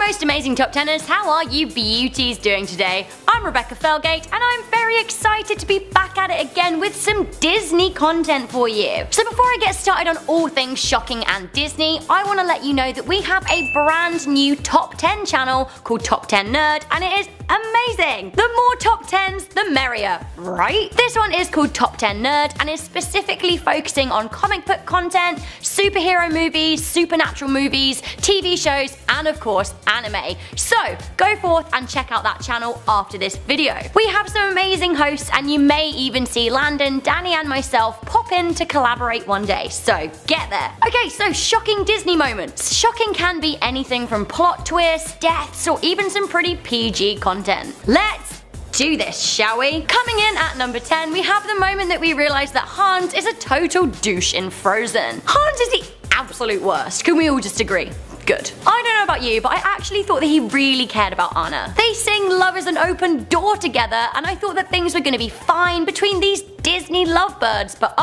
most amazing Top Teners, how are you beauties doing today? I'm Rebecca Felgate and I'm very excited to be back at it again with some Disney content for you. So before I get started on all things shocking and Disney, I want to let you know that we have a brand new Top 10 channel called Top 10 Nerd, and it is amazing! The more Top 10s, the merrier, right? This one is called Top 10 Nerd and is specifically focusing on comic book content, superhero movies, supernatural movies, TV shows, and of course anime. So go forth and check out that channel after this video. We have some amazing hosts and you may even see Landon, Danny and myself pop in to collaborate one day, so get there. Okay, so shocking Disney moments. Shocking can be anything from plot twists, deaths, or even some pretty PG content. Let's do this, shall we? Coming in at number 10, we have the moment that we realize that Hans is a total douche in Frozen. Hans is the absolute worst. Can we all just agree? Good. I don't know about you, but I actually thought that he really cared about Anna. They sing Love is an Open Door together, and I thought that things were gonna be fine between these Disney lovebirds, but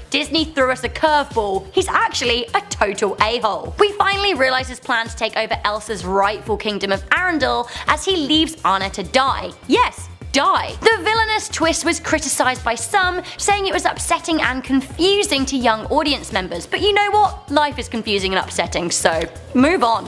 Disney threw us a curveball. He's actually a total a-hole. We finally realize his plan to take over Elsa's rightful kingdom of Arendelle as he leaves Anna to die. Yes, die. The villainous twist was criticised by some, saying it was upsetting and confusing to young audience members, but you know what? Life is confusing and upsetting, so move on.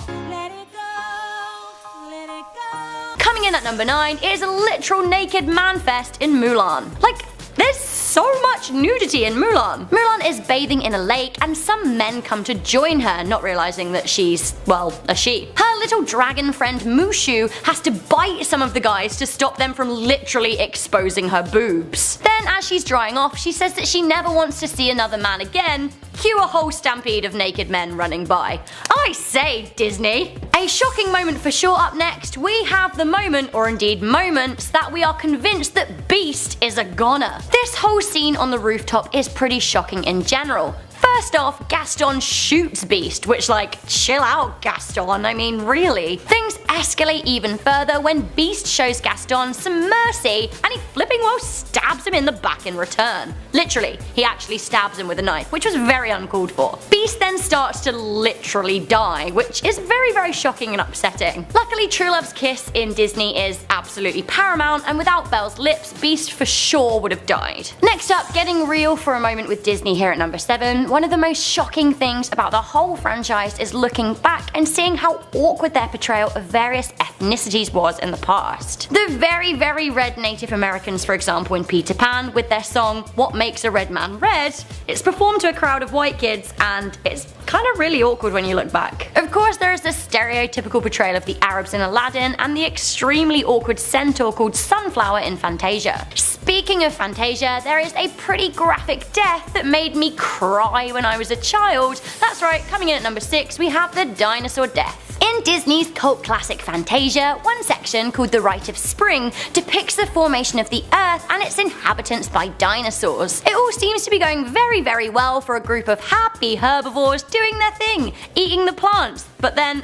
Coming in at number 9 is a literal naked man fest in Mulan. Like, there's so much nudity in Mulan. Mulan is bathing in a lake and some men come to join her, not realizing that she's, well, a she. Her little dragon friend Mushu has to bite some of the guys to stop them from literally exposing her boobs. Then as she's drying off, she says that she never wants to see another man again. Cue a whole stampede of naked men running by. I say, Disney! A shocking moment for sure up next. We have the moment, or indeed moments, that we are convinced that Beast is a goner. This whole scene on the rooftop is pretty shocking in general. First off, Gaston shoots Beast, which, like, chill out, Gaston, I mean, really. Things escalate even further when Beast shows Gaston some mercy and he flipping well stabs him in the back in return. Literally, he actually stabs him with a knife, which was very uncalled for. Beast then starts to literally die, which is very shocking and upsetting. Luckily, true love's kiss in Disney is absolutely paramount, and without Belle's lips, Beast for sure would have died. Next up, getting real for a moment with Disney here at number 7. One of the most shocking things about the whole franchise is looking back and seeing how awkward their portrayal of various ethnicities was in the past. The very red Native Americans, for example, in Peter Pan, with their song What Makes a Red Man Red, it's performed to a crowd of white kids and it's kind of really awkward when you look back. Of course, there is the stereotypical portrayal of the Arabs in Aladdin and the extremely awkward centaur called Sunflower in Fantasia. Speaking of Fantasia, there is a pretty graphic death that made me cry when I was a child. That's right, coming in at number 6, we have the dinosaur death. In Disney's cult classic Fantasia, one section called The Rite of Spring depicts the formation of the Earth and its inhabitants by dinosaurs. It all seems to be going very well for a group of happy herbivores doing their thing, eating the plants, but then,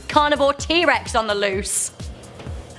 carnivore T-Rex on the loose.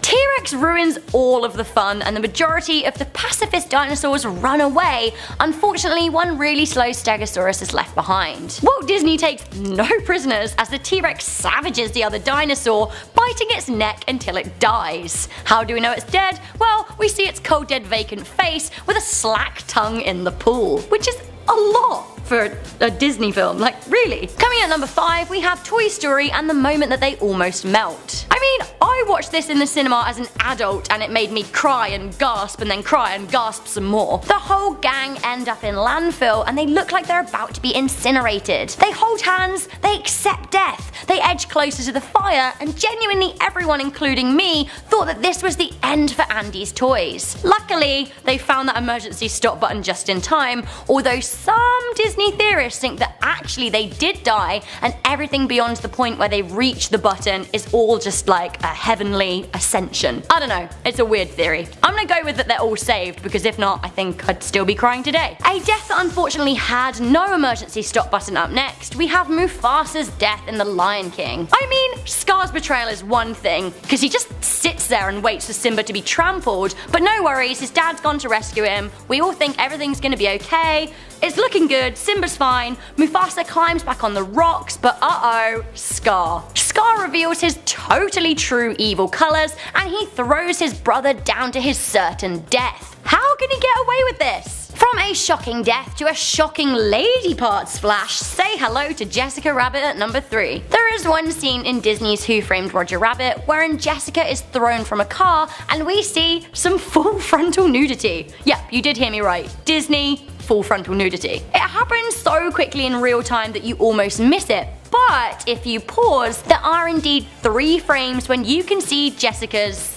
T-Rex ruins all of the fun and the majority of the pacifist dinosaurs run away. Unfortunately, one really slow Stegosaurus is left behind. Walt Disney takes no prisoners as the T-Rex savages the other dinosaur, biting its neck until it dies. How do we know it's dead? Well, we see its cold dead vacant face with a slack tongue in the pool, which is a lot for a Disney film, like really. Coming at number 5, we have Toy Story and the moment that they almost melt. I mean, I watched this in the cinema as an adult and it made me cry and gasp and then cry and gasp some more. The whole gang end up in landfill and they look like they're about to be incinerated. They hold hands, they accept death, they edge closer to the fire, and genuinely everyone, including me, thought that this was the end for Andy's toys. Luckily, they found that emergency stop button just in time, although some Disney theorists think that actually they did die and everything beyond the point where they reach the button is all just like a heavenly ascension. I don't know, it's a weird theory. I'm gonna go with that they're all saved, because if not, I think I'd still be crying today. A death that unfortunately had no emergency stop button up next, we have Mufasa's death in The Lion King. I mean, Scar's betrayal is one thing, because he just sits sits there and waits for Simba to be trampled, but no worries, his dad's gone to rescue him. We all think everything's gonna be okay. It's looking good, Simba's fine. Mufasa climbs back on the rocks, but uh-oh, Scar. Scar reveals his totally true evil colours, and he throws his brother down to his certain death. How can he get away with this? From a shocking death to a shocking lady parts splash, say hello to Jessica Rabbit at number 3. There is one scene in Disney's Who Framed Roger Rabbit wherein Jessica is thrown from a car and we see some full frontal nudity. Yep, you did hear me right. Disney, full frontal nudity. It happens so quickly in real time that you almost miss it. But if you pause, there are indeed 3 frames when you can see Jessica's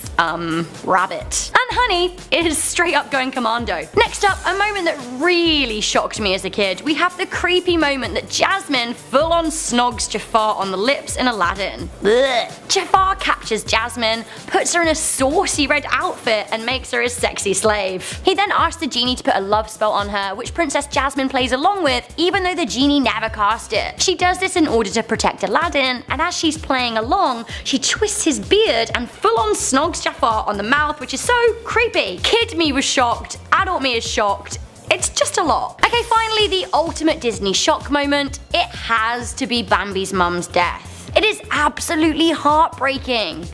rabbit. And Honey is straight up going commando. Next up, a moment that really shocked me as a kid. We have the creepy moment that Jasmine full on snogs Jafar on the lips in Aladdin. Ugh. Jafar captures Jasmine, puts her in a saucy red outfit and makes her his sexy slave. He then asks the genie to put a love spell on her, which Princess Jasmine plays along with, even though the genie never cast it. She does this in order to protect Aladdin, and as she's playing along, she twists his beard and full on snogs Jafar on the mouth, which is so creepy. Kid me was shocked, adult me is shocked. It's just a lot. Okay, finally the ultimate Disney shock moment. It has to be Bambi's mum's death. It is absolutely heartbreaking.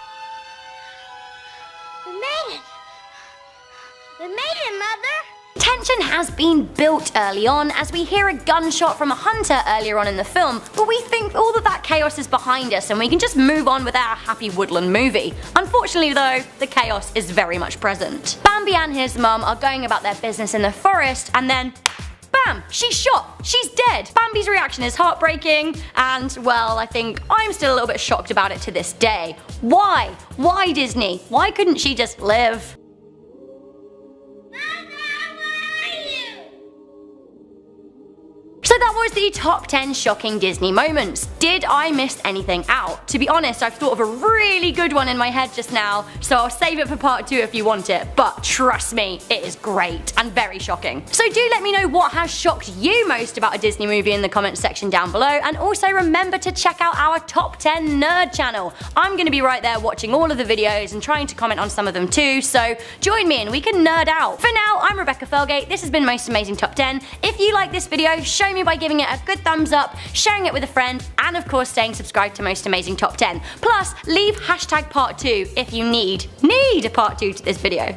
We made it, Mother! Tension has been built early on as we hear a gunshot from a hunter earlier on in the film, but we think all of that chaos is behind us and we can just move on with our happy woodland movie. Unfortunately though, the chaos is very much present. Bambi and his mum are going about their business in the forest and then bam! She's shot! She's dead! Bambi's reaction is heartbreaking and, well, I think I'm still a little bit shocked about it to this day. Why? Why Disney? Why couldn't she just live? So that was the top 10 shocking Disney moments. Did I miss anything out? To be honest, I've thought of a really good one in my head just now, so I'll save it for part 2 if you want it, but trust me, it is great and very shocking. So do let me know what has shocked you most about a Disney movie in the comments section down below, and also remember to check out our top 10 nerd channel. I'm gonna be right there watching all of the videos and trying to comment on some of them too, so join me and we can nerd out. For now, I'm Rebecca Felgate, this has been Most Amazing Top 10. If you like this video, show me by giving it a good thumbs up, sharing it with a friend, and of course staying subscribed to Most Amazing Top 10. Plus, leave hashtag part 2 if you need a part 2 to this video.